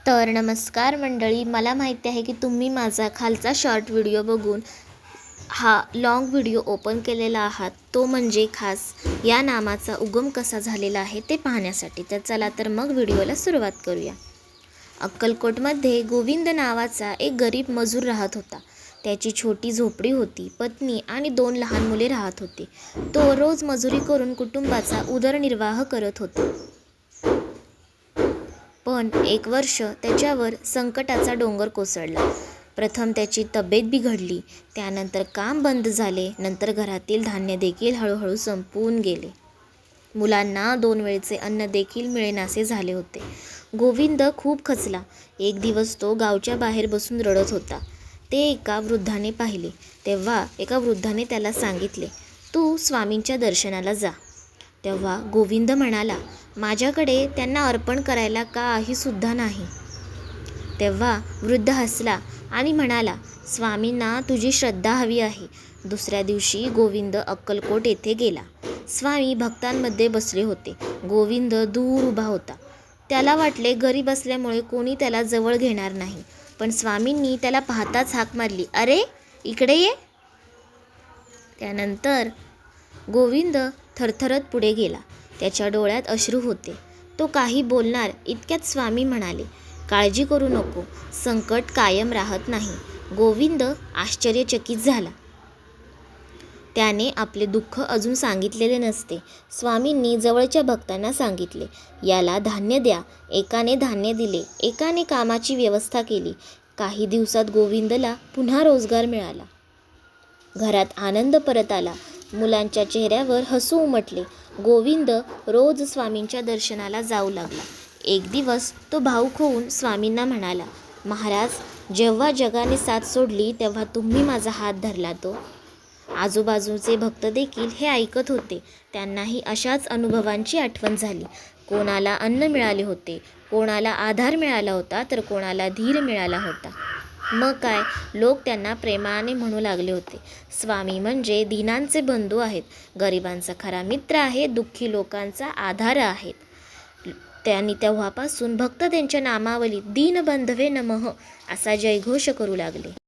तर नमस्कार मंडळी, मला माहिती आहे की तुम्ही माझा खालचा शॉर्ट व्हिडिओ बघून हा लॉंग व्हिडिओ ओपन केलेला आहात, तो म्हणजे खास या नामाचा उगम कसा झालेला आहे ते पाहण्यासाठी. तर चला तर मग व्हिडिओला सुरुवात करूया. अक्कलकोटमध्ये गोविंद नावाचा एक गरीब मजूर राहत होता. त्याची छोटी झोपडी होती, पत्नी आणि 2 लहान मुले राहत होते. तो रोज मजुरी करून कुटुंबाचा उदरनिर्वाह करत होता. पण एक वर्ष त्याच्यावर संकटाचा डोंगर कोसळला. प्रथम त्याची तब्येत बिघडली, त्यानंतर काम बंद झाले, नंतर घरातील धान्य देखील हळूहळू संपून गेले. मुलांना 2 वेळचे अन्न देखील मिळेनासे झाले होते. गोविंद खूप खचला. एक दिवस तो गावच्या बाहेर बसून रडत होता. ते एका वृद्धाने पाहिले. तेव्हा एका वृद्धाने त्याला सांगितले, "तू स्वामींच्या दर्शनाला जा." तेव्हा गोविंद म्हणाला, "माझ्याकडे त्यांना अर्पण करायला काही सुद्धा नाही." तेव्हा वृद्ध हसला आणि म्हणाला, "स्वामींना तुझी श्रद्धा हवी आहे." दुसऱ्या दिवशी गोविंद अक्कलकोट येथे गेला. स्वामी भक्तांमध्ये बसले होते. गोविंद दूर उभा होता. त्याला वाटले गरीब असल्यामुळे कोणी त्याला जवळ घेणार नाही. पण स्वामींनी त्याला पाहताच हाक मारली, "अरे, इकडे ये." त्यानंतर गोविंद थरथरत पुढे गेला. त्याच्या डोळ्यात अश्रू होते. तो काही बोलणार इतक्यात स्वामी म्हणाले, "काळजी करू नको, संकट कायम राहत नाही." गोविंद आश्चर्यचकित झाला. त्याने आपले दुःख अजून सांगितलेले नसते. स्वामींनी जवळच्या भक्तांना सांगितले, "याला धान्य द्या." एकाने धान्य दिले, एकाने कामाची व्यवस्था केली. काही दिवसात गोविंदला पुन्हा रोजगार मिळाला. घरात आनंद परत आला. मुलांच्या चेहऱ्यावर हसू उमटले. गोविंद रोज स्वामींच्या दर्शनाला जाऊ लागला. एक दिवस तो भावुक होऊन स्वामींना म्हणाला, "महाराज, जेव्हा जगाने साथ सोडली तेव्हा तुम्ही माझा हात धरला तो." आजूबाजूचे भक्त देखील हे ऐकत होते. त्यांनाही अशाच अनुभवांची आठवण झाली. कोणाला अन्न मिळाले होते, कोणाला आधार मिळाला होता, तर कोणाला धीर मिळाला होता. मग काय, लोक त्यांना प्रेमाने म्हणू लागले होते, स्वामी म्हणजे दीनांचे बंधू आहेत, गरिबांचा खरा मित्र आहे, दुःखी लोकांचा आधार आहेत. त्यांनी तेव्हापासून भक्त त्यांच्या नामावलीत दीनबंधवे नमः असा जयघोष करू लागले.